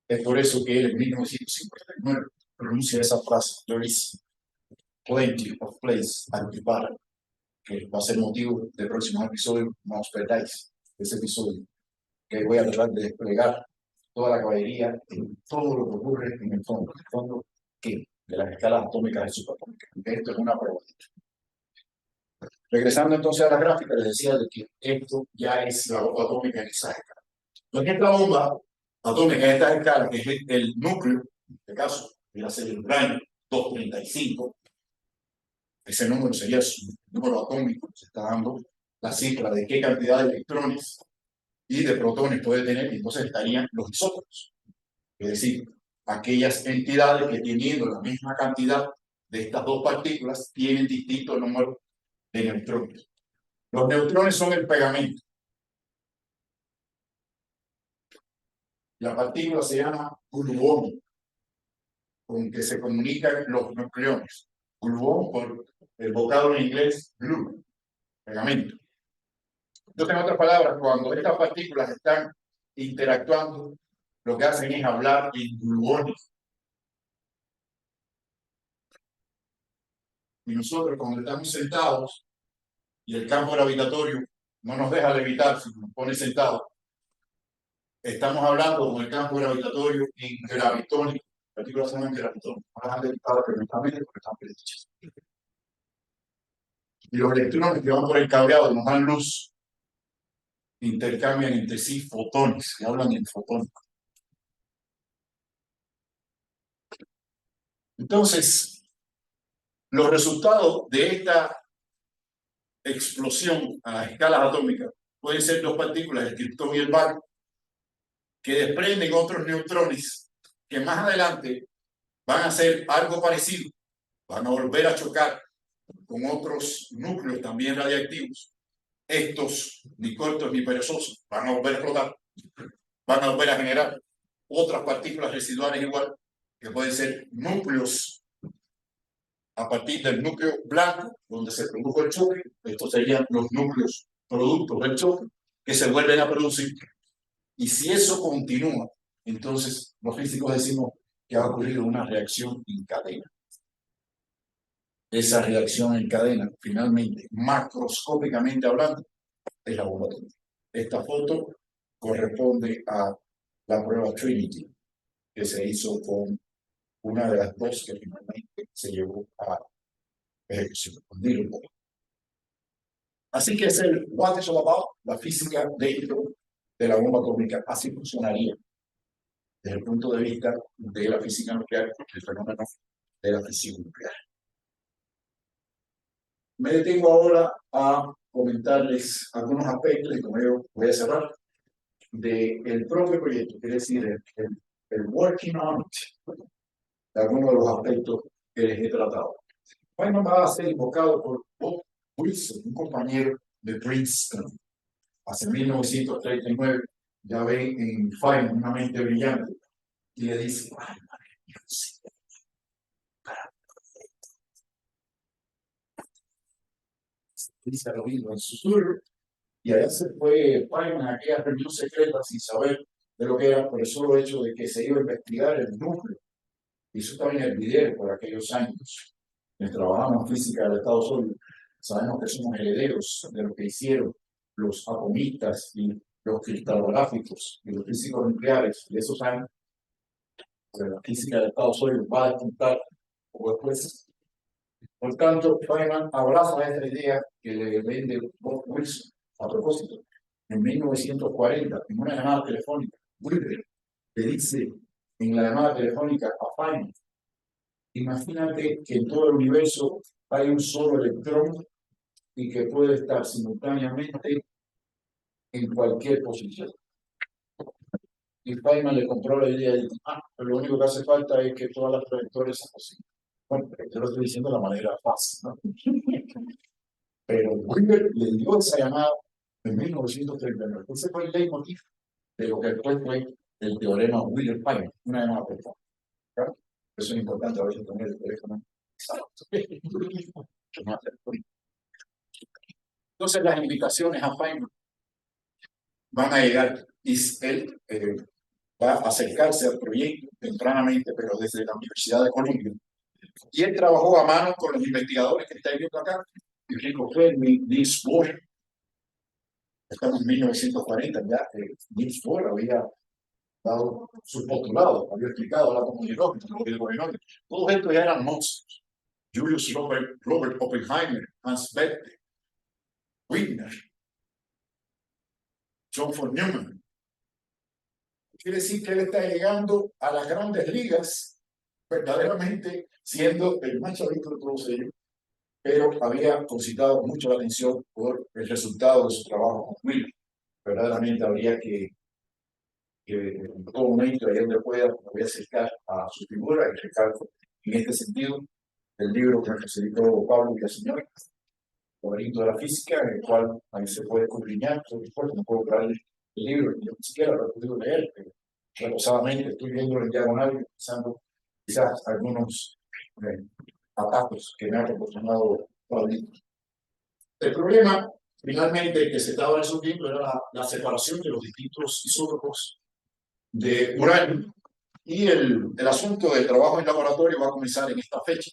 Es por eso que él en 1959 pronuncia esa frase, there is plenty of place at the bottom, que va a ser motivo del próximo episodio, no os perdáis ese episodio, que voy a tratar de desplegar toda la caballería en todo lo que ocurre en el fondo que de las escalas atómicas y subatómicas. Esto es una probabilidad. Regresando entonces a la gráfica, les decía de que esto ya es la bomba atómica en esa escala. Entonces, esta bomba atómica en esta escala, que es el núcleo, en este caso, viene a ser el uranio 235, ese número sería su número atómico, se está dando la cifra de qué cantidad de electrones y de protones puede tener, y entonces estarían los isótopos. Es decir, aquellas entidades que teniendo la misma cantidad de estas 2 partículas tienen distinto número de neutrones. Los neutrones son el pegamento. La partícula se llama gluón, con que se comunican los nucleones. Gluón por el vocablo en inglés glue, pegamento. Entonces, en otras palabras, cuando estas partículas están interactuando, lo que hacen es hablar en gluones. Y nosotros, cuando estamos sentados y el campo gravitatorio no nos deja levitar, sino nos pone sentados, estamos hablando con el campo gravitatorio en gravitónico. Las partículas se llaman gravitónicas. No las han levitado perfectamente porque están prehechas. Y los electrones que van por el cableado y nos dan luz intercambian entre sí fotones, que hablan en fotones. Entonces, los resultados de esta explosión a escalas atómicas pueden ser dos partículas, el criptón y el barro, que desprenden otros neutrones que más adelante van a hacer algo parecido, van a volver a chocar con otros núcleos también radiactivos. Estos, ni cortos ni perezosos, van a volver a explotar, van a volver a generar otras partículas residuales igual, que pueden ser núcleos a partir del núcleo blanco, donde se produjo el choque. Estos serían los núcleos productos del choque, que se vuelven a producir. Y si eso continúa, entonces los físicos decimos que ha ocurrido una reacción en cadena. Esa reacción en cadena, finalmente, macroscópicamente hablando, es la bomba atómica. Esta foto corresponde a la prueba Trinity, que se hizo con una de las dos que finalmente se llevó a ejecución. Así que es el what is all about, la física dentro de la bomba atómica. Así funcionaría desde el punto de vista de la física nuclear, el fenómeno de la fisión nuclear. Me detengo ahora a comentarles algunos aspectos, y como yo voy a cerrar, del propio proyecto, es decir, el working on it, de algunos de los aspectos que les he tratado. Feynman va a ser invocado por Bob Wilson, un compañero de Princeton, hace 1939. Ya ven en Feynman una mente brillante y le dice, dice al oído en susurro, y allá se fue Feynman a aquella reunión secreta sin saber de lo que era, por el solo hecho de que se iba a investigar el núcleo. Y eso estaba en el video por aquellos años. Quienes trabajamos en física del estado sólido, sabemos que somos herederos de lo que hicieron los atomistas y los cristalográficos y los físicos nucleares de esos años. Pero la física del estado sólido va a despuntar poco después. Por tanto, Feynman abraza esta idea que le vende Bob Wilson. A propósito, en 1940, en una llamada telefónica, Wilber le dice en la llamada telefónica a Feynman: imagínate que en todo el universo hay un solo electrón y que puede estar simultáneamente en cualquier posición. Y Feynman le compró la idea y dijo, pero lo único que hace falta es que todas las trayectorias sean posibles. Bueno, yo lo estoy diciendo de la manera fácil, ¿no? Pero Wilber le dio esa llamada en 1939. Ese fue el leitmotiv de lo que después fue el teorema Wheeler-Feynman, una llamada perfecta. ¿Claro? Eso es importante a veces tener el teléfono. Entonces las invitaciones a Feynman van a llegar y él va a acercarse al proyecto tempranamente, pero desde la Universidad de Columbia. Y él trabajó a mano con los investigadores que estáis viendo acá, Enrico Fermi, Niels Bohr. Estamos en 1940, ya Niels Bohr había dado su postulado, había explicado la comunidad, todos estos ya eran monstruos. Julius Robert Oppenheimer, Hans Bethe, Wigner, John von Neumann. Quiere decir que él está llegando a las grandes ligas, verdaderamente siendo el más chavito de todos ellos, pero había concitado mucho la atención por el resultado de su trabajo con Wheeler. Verdaderamente habría que en todo momento, ahí donde pueda, me voy a acercar a su figura y recalco en este sentido el libro que me facilitó Pablo Villaseñor, Laberinto de la Física, en el cual ahí se puede escudriñar, no puedo traer el libro, yo ni siquiera lo he podido leer, pero reposadamente estoy viendo en diagonal y pensando quizás algunos ataques que me ha proporcionado Pablito. El problema, finalmente, que se estaba resolviendo era la separación de los distintos isótopos de uranio, y el asunto del trabajo en laboratorio va a comenzar en esta fecha.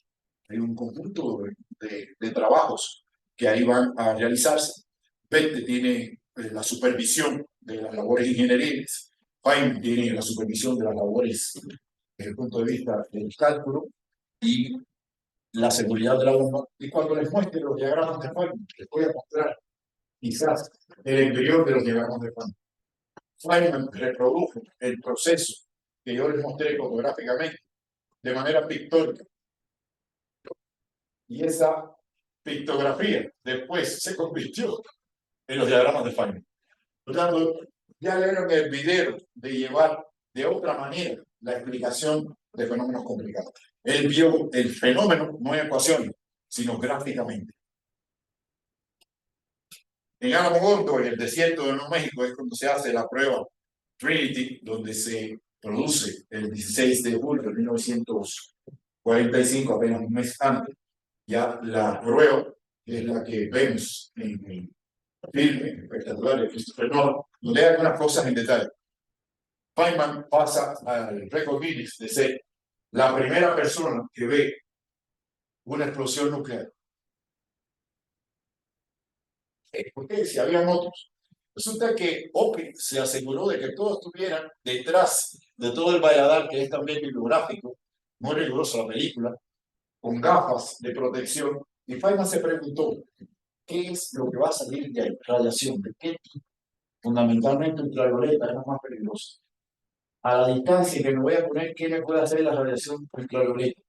Hay un conjunto de trabajos que ahí van a realizarse. Bethe tiene la supervisión de las labores ingenieriles, Feynman tiene la supervisión de las labores desde el punto de vista del cálculo y la seguridad de la bomba. Y cuando les muestre los diagramas de Feynman, les voy a mostrar quizás el interior de los diagramas de Feynman. Feynman reprodujo el proceso que yo les mostré fotográficamente de manera pictórica. Y esa pictografía después se convirtió en los diagramas de Feynman. Por tanto, ya vieron el video de llevar de otra manera la explicación de fenómenos complicados. Él vio el fenómeno no en ecuaciones, sino gráficamente. En Alamogordo, en el desierto de Nuevo México, es cuando se hace la prueba Trinity, donde se produce el 16 de julio de 1945, apenas un mes antes. Ya la prueba es la que vemos en el filme espectacular de Christopher Nolan, donde hay algunas cosas en detalle. Feynman pasa al récord Guinness de ser la primera persona que ve una explosión nuclear. Porque si habían otros. Resulta que Opie se aseguró de que todos estuvieran detrás de todo el valladar, que es también bibliográfico, muy riguroso la película, con gafas de protección. Y Feynman se preguntó, ¿qué es lo que va a salir de ahí? Radiación, ¿de qué tipo? Fundamentalmente ultravioleta, es la más peligrosa. A la distancia que me voy a poner, ¿qué me puede hacer la radiación ultravioleta?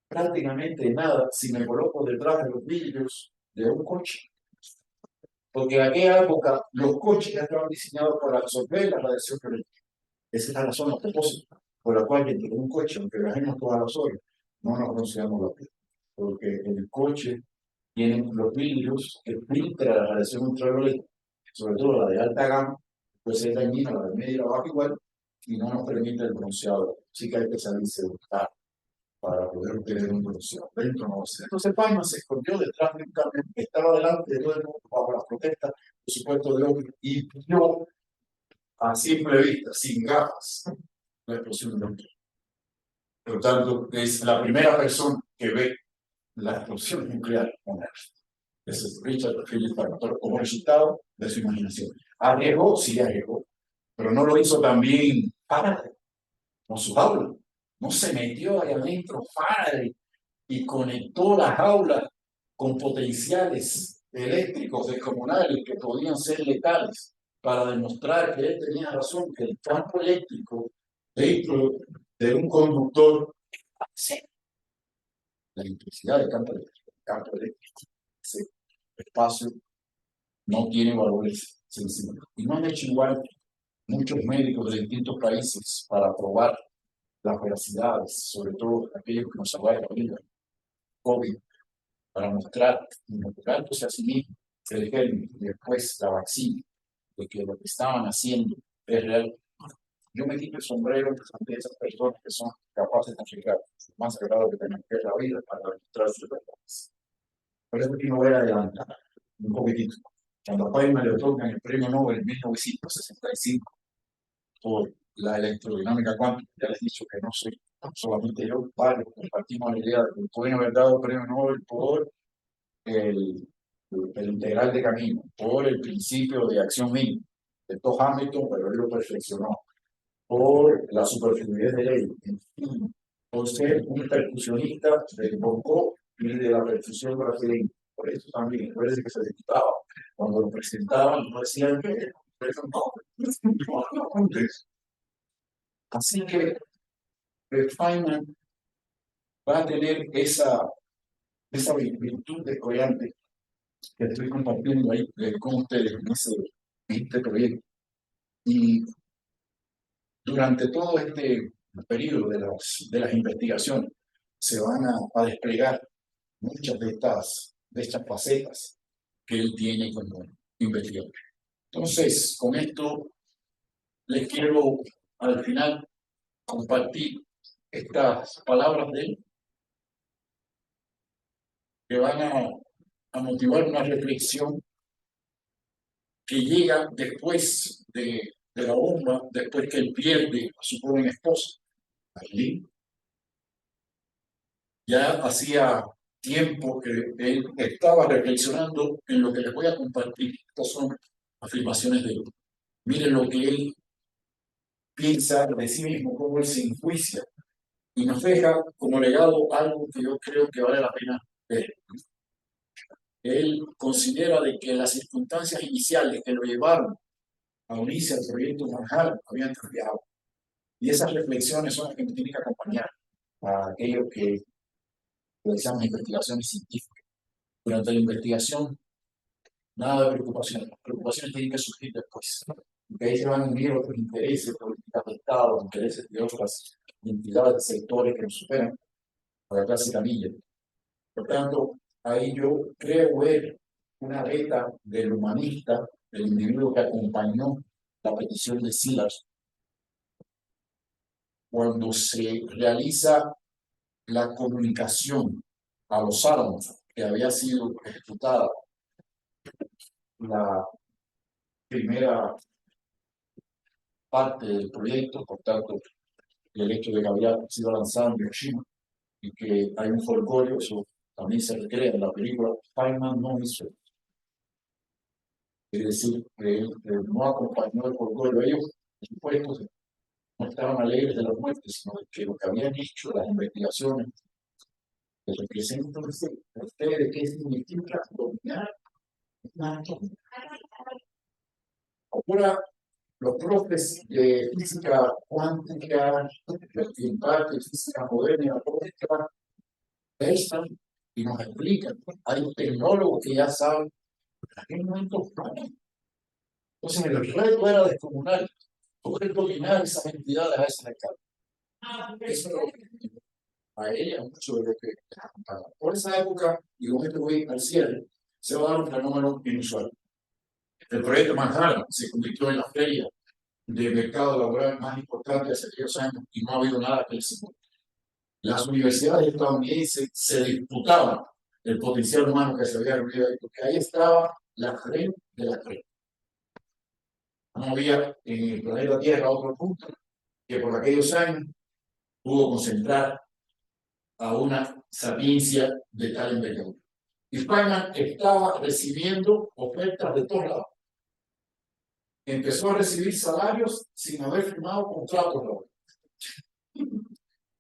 Prácticamente nada si me coloco detrás de los vidrios de un coche. Porque en aquella época los coches ya estaban diseñados para absorber la radiación violeta. Esa es la razón, a propósito, por la cual dentro de un coche, aunque viajemos todas las horas, no nos consideramos la piel. Porque en el coche tienen los vidrios que filtran la radiación ultravioleta, sobre todo la de alta gama, pues es dañina, la de media y la baja igual, y no nos permite el bronceado. Sí que hay que salirse de buscar para poder obtener un bronceado. Dentro no va a ser. Entonces Feynman se escondió detrás de un camión que estaba delante de todo el mundo bajo las protestas, por supuesto, de Opie, y vio a simple vista, sin gafas, la explosión nuclear. Por lo tanto, es la primera persona que ve la explosión nuclear en Earth. Ese es Richard Philip Feynman, como resultado de su imaginación. Arriesgó, sí arriesgó, pero no lo hizo también Faraday, con su jaula. No se metió ahí adentro Faraday y conectó la jaula con potenciales eléctricos descomunales que podían ser letales para demostrar que él tenía razón, que el campo eléctrico dentro de un conductor, la electricidad del campo eléctrico, ese espacio no tiene valores sensibles. Y no han hecho igual muchos médicos de distintos países para probar las veracidades, sobre todo aquellos que nos salvaron la vida, COVID, para mostrar, involucrándose a sí mismo, el germen y después la vacuna, de que lo que estaban haciendo es real. Yo me quito el sombrero ante esas personas que son capaces de llegar más sagrado que tenemos, que es la vida, para demostrar sus verdades. Por eso aquí me voy a adelantar un poquitito. Cuando a Feynman le otorgan el premio Nobel en 1965 por la electrodinâmica cuántica, ya les he dicho que no soy solamente yo, varios compartimos la idea de que pueden haber dado el premio Nobel por el integral de camino, por el principio de acción mínima de estos ámbitos, pero él lo perfeccionó, por la superfluidez de ley, en fin, por ser un percusionista del bongo y de la percusión brasileña. Por eso también, parece que se disputaba. Cuando lo presentaban, no decían que no. Así que Feynman va a tener esa virtud descollante que estoy compartiendo ahí con ustedes en este proyecto. Y durante todo este periodo de las investigaciones se van a desplegar muchas de estas facetas que él tiene como investigador. Entonces, con esto les quiero al final compartir estas palabras de él que van a motivar una reflexión que llega después de la bomba, después que él pierde a su joven esposa, Aileen. Ya hacía tiempo que él estaba reflexionando en lo que les voy a compartir. Estas son afirmaciones de él. Miren lo que él piensa de sí mismo, cómo él se enjuicia y nos deja como legado algo que yo creo que vale la pena ver. Él considera de que las circunstancias iniciales que lo llevaron a unirse al proyecto Manhattan habían cambiado. Y esas reflexiones son las que me tienen que acompañar a aquello que realizamos investigaciones científicas. Durante la investigación, nada de preocupación. Las preocupaciones tienen que surgir después. Porque ahí se van a unir otros intereses, políticas de Estado, intereses de otras entidades, sectores que nos superan a la clase camilla. Por tanto, ahí yo creo ver una beta del humanista, del individuo que acompañó la petición de Silas, cuando se realiza la comunicación a los Álamos, que había sido ejecutada la primera parte del proyecto, por tanto, el hecho de que había sido lanzado en Hiroshima y que hay un folclore, eso también se recrea en la película. Feynman no hizo, es decir, que él no acompañó el folclore. Ellos, por supuesto, no estaban alegres de la muerte, sino de que lo que habían hecho, las investigaciones, que representan a ustedes qué significa dominar una atómica. Ahora, los profes de física cuántica, en parte física moderna y atómica, están y nos explican. Hay tecnólogos que ya saben en aquel momento. Entonces, el reto era descomunal, poder dominar esas entidades a esa escala. Eso es lo que a ella mucho de lo que por esa época, y con esto voy al cierre, se va a dar un fenómeno inusual. El proyecto Manhattan se convirtió en la feria de mercado laboral más importante hace 10 años y no ha habido nada que les importe. Las universidades estadounidenses se disputaban el potencial humano que se había reunido ahí, porque ahí estaba la crema de la crema. No había en el planeta Tierra otro punto que por aquellos años pudo concentrar a una sapiencia de tal envergadura. Y Feynman estaba recibiendo ofertas de todos lados. Empezó a recibir salarios sin haber firmado contratos laborales.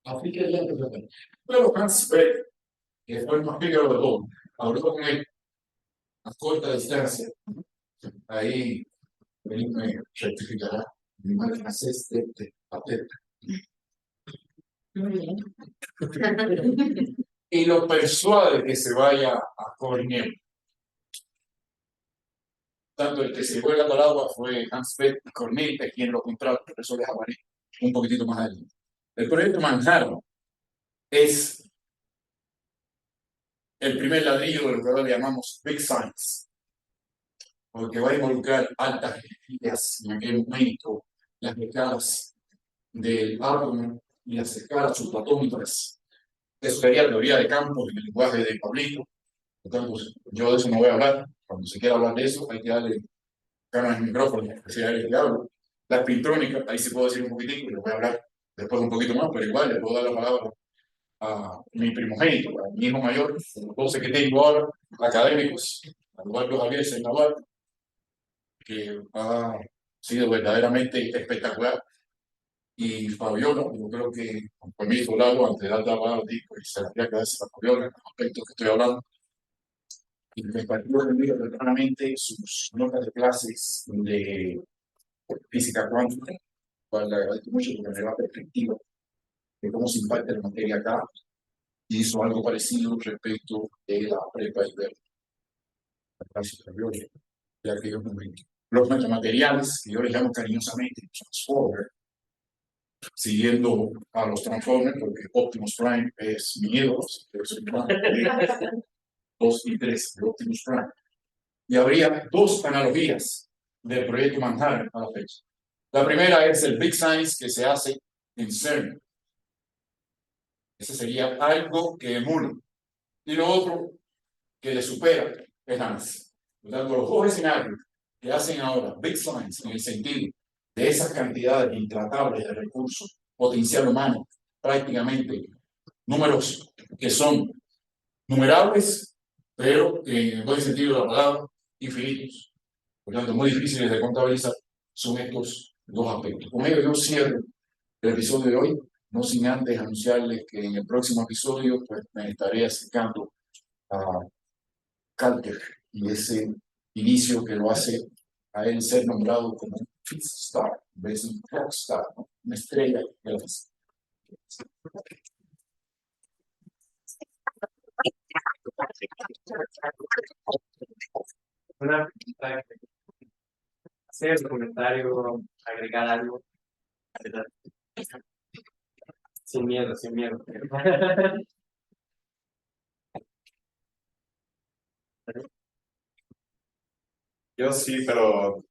Así que ya empezó. Pero Hans Beck, que fue el más pícaro de todos, habló con él a corta distancia. Ahí me certificará mi mal francés de patente. Y lo persuade que se vaya a Cornell. Tanto el que se fue al agua fue Hans Beck y Cornell, es quien lo contrata, por eso les hablaré un poquitito más adelante. El proyecto Manhattan es el primer ladrillo de lo que ahora le llamamos Big Science, porque va a involucrar altas energías en aquel momento, las escalas del átomo y las escalas subatómicas. Eso sería teoría de campos en el lenguaje de Pablito. Por tanto, yo de eso no voy a hablar. Cuando se quiera hablar de eso, hay que darle ganas al micrófono, especiales que hablo. La espintrónica, ahí se puede decir un poquitico, y lo voy a hablar después un poquito más, pero igual le puedo dar la palabra a mi primogénito, a mi hijo mayor, los 12 que tengo ahora, académicos, a Eduardo Javier Navarro, que ha sido verdaderamente espectacular. Y Fabiola, yo creo que con permiso lo hago antes de dar la palabra, y se la voy a quedarse a Fabiola, en los aspectos que estoy hablando. Y me partió verdaderamente sus notas de clases de física cuántica, cual le agradezco mucho porque me da perspectiva de cómo se imparte la materia acá. Y hizo algo parecido respecto de la prepa y ver la clase superior de aquellos momentos. Los metamateriales, que yo les llamo cariñosamente Transformer, siguiendo a los Transformers, porque Optimus Prime es mi ídolo, 2 y 3 de Optimus Prime. Y habría 2 analogías del proyecto Manhattan a la fecha. La primera es el Big Science que se hace en CERN. Ese sería algo que emula. Y lo otro que le supera es NASA. Por tanto, los 2 escenarios que hacen ahora Big Science en el sentido de esas cantidades intratables de recursos, potencial humano, prácticamente números que son numerables, pero en el buen sentido de la palabra, infinitos. Por tanto, muy difíciles de contabilizar, son estos 2 aspectos. Con ello yo cierro el episodio de hoy, no sin antes anunciarles que en el próximo episodio pues, me estaré acercando a Caltech y ese inicio que lo hace a él ser nombrado como un Fifth Star, en vez de un Rockstar, ¿no? Una estrella de la física. Una pregunta, hacer un comentario, agregar algo. Sin miedo, sin miedo. Yo sí, pero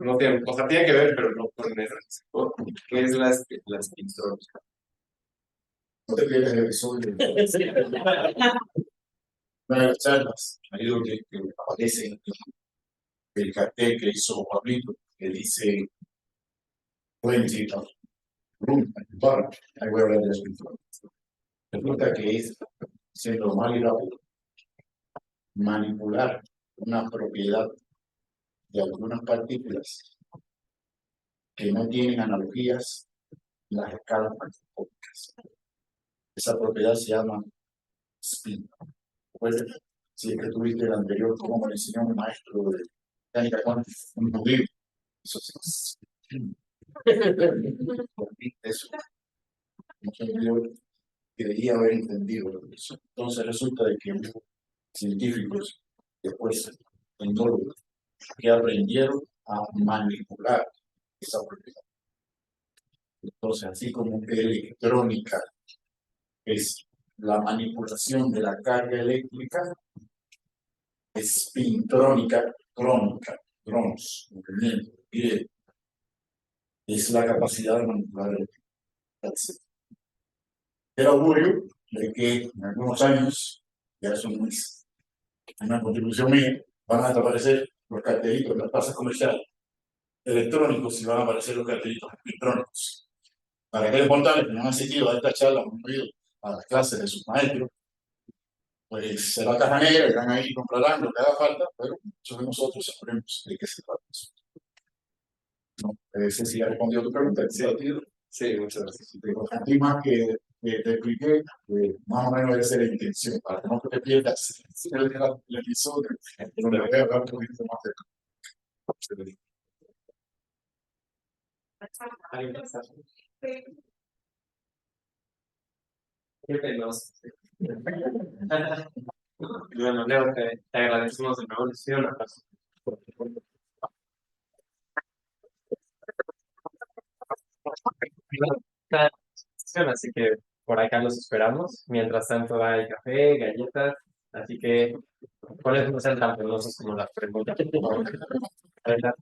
no tiene, o sea, tiene que ver, pero no con eso. ¿Qué es las pinturas? No te pierdas el episodio de una de las charlas, marido, que aparece en el cartel que hizo Pablito, que dice 20 room at the bar. Ahí voy a hablar de las pinturas. Resulta que es, siendo mal y rápido, manipular una propiedad de algunas partículas que no tienen analogías en las escalas macroscópicas. Esa propiedad se llama spin. Pues, si es que tuviste el anterior, como me enseñó mi maestro de mecánica cuántica, un judío, eso es spin. Eso. No sé, yo debería haber entendido eso. Entonces resulta de que científicos, después tecnólogos, que aprendieron a manipular esa propiedad. Entonces, así como electrónica es la manipulación de la carga eléctrica, espintrónica, crónica, cronos, movimiento, griego, es la capacidad de manipular electricidad. El augurio de que en algunos años, ya eso no es una contribución mía, van a desaparecer los cartelitos de las plazas comerciales electrónicos y van a aparecer los cartelitos electrónicos. Para aquellos mortales que no han asistido a esta charla, han ido a las clases de sus maestros, pues será caja negra, irán ahí y comprarán lo que haga falta, pero muchos de nosotros sabremos de qué se trata eso. No sé si ha respondido a tu pregunta. Sí, muchas gracias. A más que te expliqué, más o menos esa es la intención, para que no te pierdas el episodio, donde voy a hablar un poquito más de Qué penoso. Bueno, Leo, te agradecemos de nuevo. Ha sido una persona. Así que por acá los esperamos. Mientras tanto hay café, galletas, así que con eso no sean tan penosos como las preguntas. ¿Verdad?